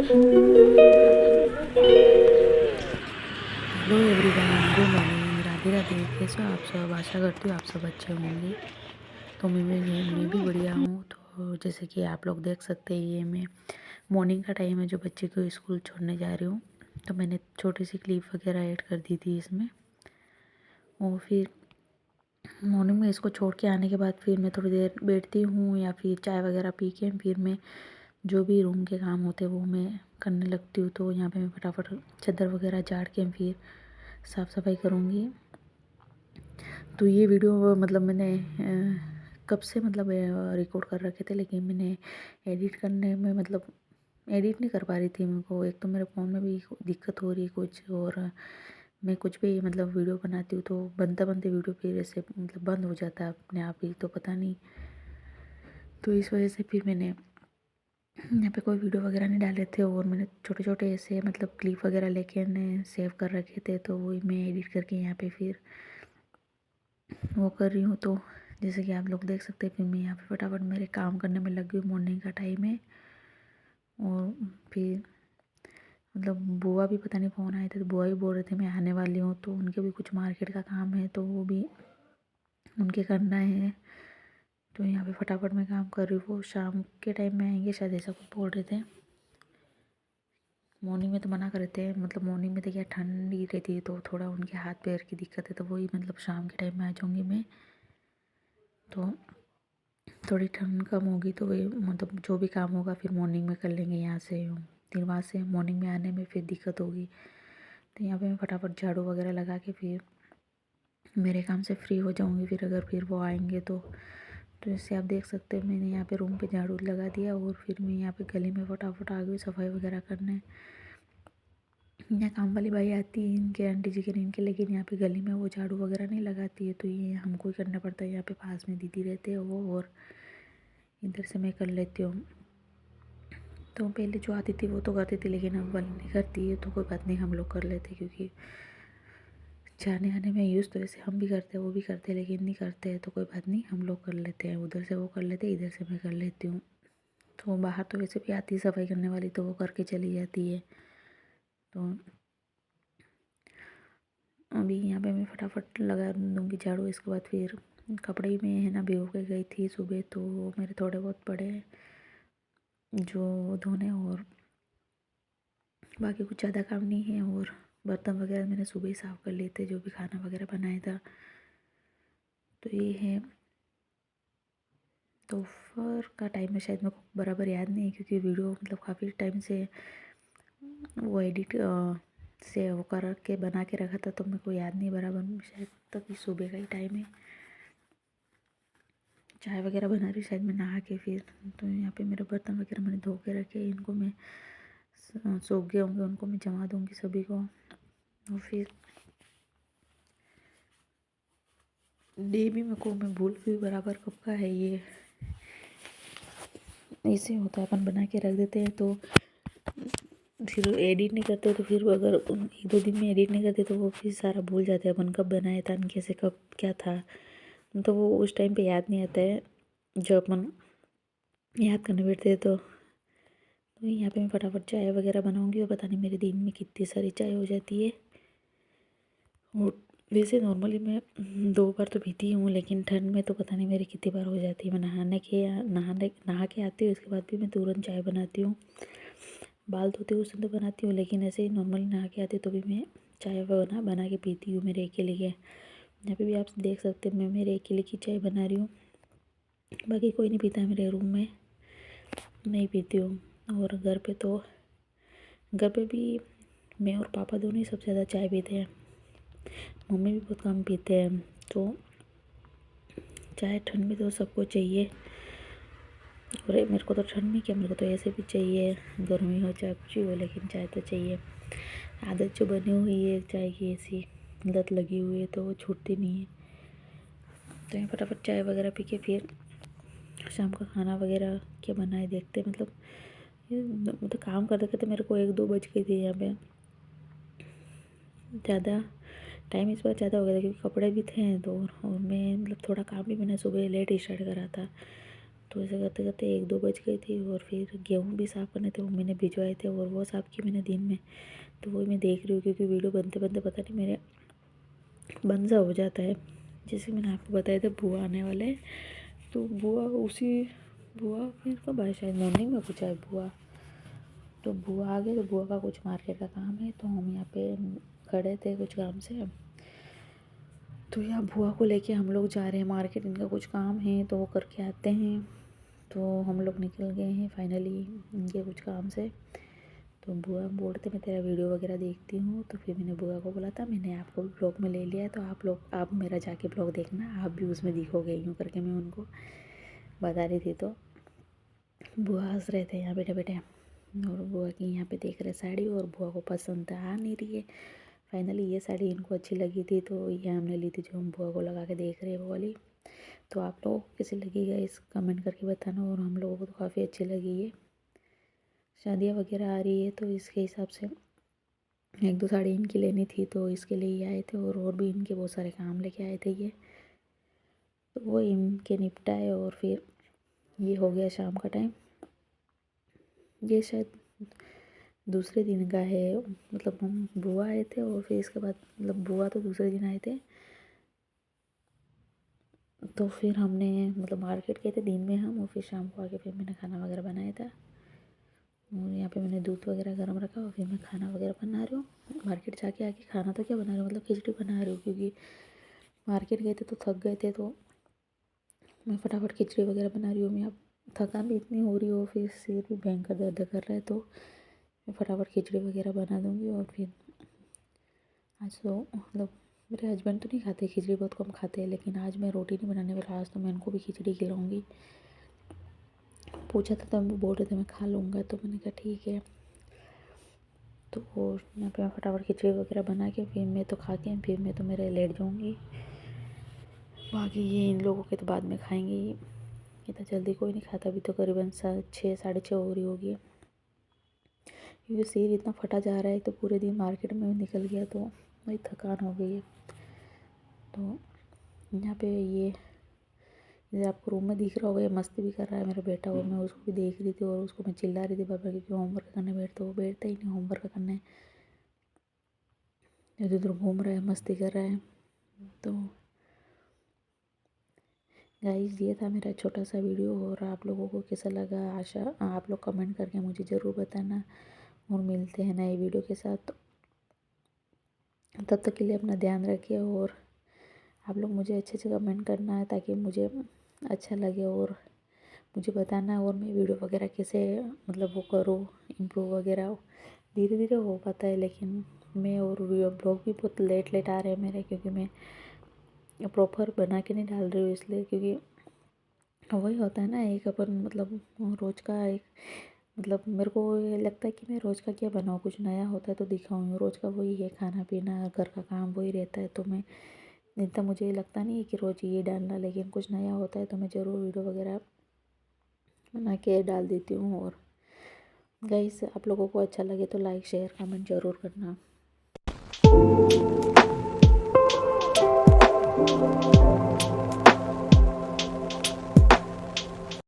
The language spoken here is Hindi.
Hello everyone, good morning. Radhe Radhe. कैसे हो आप सब? आशा करती हूँ आप सब अच्छे होंगे। तो मैं भी बढ़िया हूँ। तो जैसे कि आप लोग देख सकते हैं, ये मैं मॉर्निंग का टाइम है जो बच्चे को स्कूल छोड़ने जा रही हूँ। तो मैंने छोटी सी क्लिप वगैरह ऐड कर दी थी इसमें। और फिर मॉर्निंग में इसको छोड़ के आने के बाद फिर मैं थोड़ी देर बैठती हूँ या फिर चाय वगैरह पी के फिर मैं जो भी रूम के काम होते हैं वो मैं करने लगती हूँ। तो यहाँ पे मैं फटाफट चादर वगैरह झाड़ के फिर साफ़ सफाई करूँगी। तो ये वीडियो मतलब मैंने कब से मतलब रिकॉर्ड कर रखे थे, लेकिन मैंने एडिट करने में मतलब एडिट नहीं कर पा रही थी। मेरे को एक तो मेरे फ़ोन में भी दिक्कत हो रही कुछ, और मैं कुछ भी मतलब वीडियो बनाती हूँ तो बनते बनते वीडियो फिर ऐसे मतलब बंद हो जाता है अपने आप ही, तो पता नहीं। तो इस वजह से फिर मैंने यहाँ पे कोई वीडियो वगैरह नहीं डाले थे, और मैंने छोटे छोटे ऐसे मतलब क्लिप वगैरह लेके ने सेव कर रखे थे, तो वही मैं एडिट करके यहाँ पे फिर वो कर रही हूँ। तो जैसे कि आप लोग देख सकते हैं, फिर मैं यहाँ पे फटाफट मेरे काम करने में लग गई। मॉर्निंग का टाइम है। और फिर मतलब बुआ भी पता नहीं फ़ोन आए थे, तो बुआ भी बोल रहे थे मैं आने वाली हूँ, तो उनके भी कुछ मार्केट का काम है तो वो भी उनके करना है। तो यहाँ पे फटाफट मैं काम कर रही हूँ। वो शाम के टाइम में आएंगे शायद, ऐसा कुछ बोल रहे थे। मॉर्निंग में तो मना कर रहे थे, मतलब मॉर्निंग में तो क्या ठंडी रहती है तो थोड़ा उनके हाथ पैर की दिक्कत है, तो वही मतलब शाम के टाइम में आ जाऊँगी मैं। तो थोड़ी ठंड कम होगी तो वही मतलब जो भी काम होगा फिर मॉर्निंग में कर लेंगे यहाँ से। फिर वहाँ से मॉर्निंग में आने में फिर दिक्कत होगी। तो यहाँ पे मैं फटाफट झाड़ू वगैरह लगा के फिर मेरे काम से फ्री हो जाऊँगी। फिर अगर फिर वो आएंगे तो जैसे आप देख सकते हैं, मैंने यहाँ पे रूम पे झाड़ू लगा दिया, और फिर मैं यहाँ पे गली में फटाफट आ गई सफाई वगैरह करने। यहाँ काम वाली भाई आती है इनके आंटी जी के इनके, लेकिन यहाँ पे गली में वो झाड़ू वगैरह नहीं लगाती है, तो ये हमको ही करना पड़ता है। यहाँ पे पास में दीदी रहते हैं वो, और इधर से मैं कर लेती हूँ। तो पहले जो आती थी वो तो करती थी, लेकिन अब वाली नहीं करती है, तो कोई बात नहीं, हम लोग कर लेते, क्योंकि जाने आने में यूज़ तो ऐसे हम भी करते हैं वो भी करते हैं, लेकिन नहीं करते हैं तो कोई बात नहीं, हम लोग कर लेते हैं। उधर से वो कर लेते हैं, इधर से मैं कर लेती हूँ। तो बाहर तो वैसे भी आती है सफाई करने वाली, तो वो करके चली जाती है। तो अभी यहाँ पे मैं फटाफट लगा दूँगी झाड़ू। इसके बाद फिर कपड़े में है ना भिगो के गई थी सुबह, तो मेरे थोड़े बहुत पड़े हैं जो धोने, और बाकी कुछ ज़्यादा काम नहीं है। और बर्तन वगैरह मैंने सुबह ही साफ़ कर लिए थे, जो भी खाना वगैरह बनाया था। तो ये है दोपहर का टाइम है, शायद मेरे को बराबर याद नहीं है, क्योंकि वीडियो मतलब काफ़ी टाइम से वो एडिट से वो कर के बना के रखा था, तो मेरे को याद नहीं बराबर। शायद तभी सुबह का ही टाइम है। चाय वगैरह बना रही शायद मैं नहा के फिर। तो यहाँ पे मेरे बर्तन वगैरह मैंने धो के रखे, इनको मैं सूख गए होंगे, उनको मैं जमा दूँगी सभी को। और फिर डे भी मेरे को मैं भूल गई बराबर कब का है ये। ऐसे होता है, अपन बना के रख देते हैं तो फिर एडिट नहीं करते, तो फिर अगर 1-2 दिन में एडिट नहीं करते तो वो फिर सारा भूल जाते हैं अपन कब बनाया था, कैसे कब क्या था। तो वो उस टाइम पे याद नहीं आता है जब अपन याद करने बैठते हैं। तो यहाँ पे मैं फटाफट चाय वगैरह बनाऊँगी, और पता नहीं मेरे दिन में कितनी सारी चाय हो जाती है। और वैसे नॉर्मली मैं 2 बार तो पीती हूँ, लेकिन ठंड में तो पता नहीं मेरी कितनी बार हो जाती है। मैं नहा के आती हूँ, उसके बाद भी मैं तुरंत चाय बनाती हूँ। बाल धोते हुए तो बनाती हूँ, लेकिन ऐसे ही नॉर्मली नहा के आती हूँ तो भी मैं चाय बना के पीती हूँ मेरे अकेले के। यहाँ पे भी आप देख सकते हैं मैं मेरे अकेले की चाय बना रही हूँ, बाकी कोई नहीं पीता है मेरे रूम में, नहीं पीती हूँ। और घर पे भी मैं और पापा दोनों ही सबसे ज़्यादा चाय पीते हैं, मम्मी भी बहुत कम पीते हैं। तो चाय ठंड में तो सबको चाहिए, और मेरे को तो ठंड में क्या, मेरे को तो ऐसे भी चाहिए, गर्मी हो चाहे कुछ भी हो, लेकिन चाय तो चाहिए। आदत जो बनी हुई है चाय की, ऐसी लत लगी हुई है, तो वो छूटती नहीं है। तो मैं फटाफट चाय वगैरह पी के फिर शाम का खाना वगैरह क्या बनाए देखते हैं। मतलब ये मतलब काम करते करते मेरे को 1-2 बज गई थी यहाँ पे। ज़्यादा टाइम इस बार ज़्यादा हो गया था, क्योंकि कपड़े भी थे तो, और मैं मतलब थोड़ा काम भी मैंने सुबह लेट स्टार्ट करा था, तो ऐसे करते करते 1-2 बज गई थी और फिर गेहूँ भी साफ़ करने थे, मम्मी ने भिजवाए थे और वो साफ़ किए मैंने दिन में। तो वही मैं देख रही हूँ क्योंकि वीडियो बनते बनते पता नहीं मेरे बंद सा हो जाता है। जैसे मैंने आपको बताया था बुआ आने वाले हैं, तो बुआ फिर कब आए, शायद मॉर्निंग में कुछ आए बुआ। तो बुआ आ गए, तो बुआ का कुछ मार्केट का काम है, तो हम यहाँ पे खड़े थे कुछ काम से। तो यहाँ बुआ को लेके हम लोग जा रहे हैं मार्केट, इनका कुछ काम है तो वो करके आते हैं। तो हम लोग निकल गए हैं फाइनली इनके कुछ काम से। तो बुआ बोलते मैं तेरा वीडियो वगैरह देखती हूँ, तो फिर मैंने बुआ को बोला था मैंने आपको भी ब्लॉग में ले लिया है, तो आप मेरा जाके ब्लॉग देखना, आप भी उसमें दिखोगे, यूँ करके मैं उनको बता रही थी। तो बुआ हंस रहे थे यहाँ बैठे बैठे, और बुआ की यहाँ पे देख रहे साड़ी, और बुआ को पसंद आ नहीं रही है। फाइनली ये साड़ी इनको अच्छी लगी थी, तो ये हमने ली थी, जो हम बुआ को लगा के देख रहे हैं वो वाली। तो आप लोगों को कैसी लगी गाइस कमेंट करके बताना, और हम लोगों को तो काफ़ी अच्छी लगी है। शादियाँ वगैरह आ रही है तो इसके हिसाब से 1-2 साड़ी इनकी लेनी थी, तो इसके लिए ही आए थे, और भी इनके बहुत सारे काम लेके आए थे ये। तो वो इनके निपटाए और फिर ये हो गया शाम का टाइम। ये शायद दूसरे दिन का है, मतलब हम बुआ आए थे और फिर इसके बाद मतलब बुआ तो दूसरे दिन आए थे। तो फिर हमने मतलब मार्केट गए थे दिन में हम, और फिर शाम को आके फिर मैंने खाना वगैरह बनाया था। और यहाँ पे मैंने दूध वगैरह गर्म रखा और फिर मैं खाना वगैरह बना रही हूँ। मार्केट जाके आके खाना तो क्या बना रही हूँ, मतलब खिचड़ी बना रही हूँ, क्योंकि मार्केट गए थे तो थक गए थे, तो मैं फटाफट खिचड़ी वगैरह बना रही हूँ। मैं अब थकान भी इतनी हो रही हो, फिर सिर भी भयंकर दर्द कर रहा है, तो मैं फटाफट खिचड़ी वगैरह बना दूँगी। और फिर आज तो मतलब मेरे हस्बैंड तो नहीं खाते खिचड़ी, बहुत कम खाते हैं, लेकिन आज मैं रोटी नहीं बनाने वाला, आज तो मैं उनको भी खिचड़ी खिलाऊँगी। पूछा था तो वो बोल रहे थे मैं खा लूँगा, तो मैंने कहा ठीक है। तो यहाँ पे मैं फटाफट खिचड़ी वगैरह बना के फिर मैं तो खा के फिर मैं तो मेरे लेट जाऊँगी। बाकी ये इन लोगों के तो बाद में खाएंगे ही, इतना जल्दी कोई नहीं खाता। अभी तो करीबन 6 साढ़े 6 हो रही होगी, क्योंकि सिर इतना फटा जा रहा है। तो पूरे दिन मार्केट में निकल गया, तो वही थकान हो गई है। तो यहाँ पे ये आपको रूम में दिख रहा होगा, ये मस्ती भी कर रहा है मेरा बेटा, और मैं उसको भी देख रही थी, और उसको मैं चिल्ला रही थी बार बार, क्योंकि होमवर्क करने बैठता, वो बैठता ही नहीं होमवर्क करने, इधर उधर घूम रहा है, मस्ती कर रहा है। तो गाइस ये था मेरा छोटा सा वीडियो, और आप लोगों को कैसा लगा आशा आप लोग कमेंट करके मुझे ज़रूर बताना, और मिलते हैं नए वीडियो के साथ। तब तक के लिए अपना ध्यान रखिए, और आप लोग मुझे अच्छे से कमेंट करना है ताकि मुझे अच्छा लगे, और मुझे बताना, और मैं वीडियो वगैरह कैसे मतलब वो करूँ इम्प्रूव वगैरह। धीरे धीरे हो पाता है, लेकिन मैं और वीडियो ब्लॉग भी बहुत लेट लेट आ रहे हैं मेरे, क्योंकि मैं प्रॉपर बना के नहीं डाल रही हूँ, इसलिए क्योंकि वही होता है ना, एक अपन मतलब रोज़ का एक मतलब मेरे को ये लगता है कि मैं रोज़ का क्या बनाऊँ, कुछ नया होता है तो दिखाऊँ। रोज़ का वही है, खाना पीना घर का काम वही रहता है, तो मैं इतना मुझे लगता नहीं है कि रोज़ ये डालना, लेकिन कुछ नया होता है तो मैं ज़रूर वीडियो वगैरह बना के डाल देती हूँ। और गाइस आप लोगों को अच्छा लगे तो लाइक शेयर कमेंट ज़रूर करना।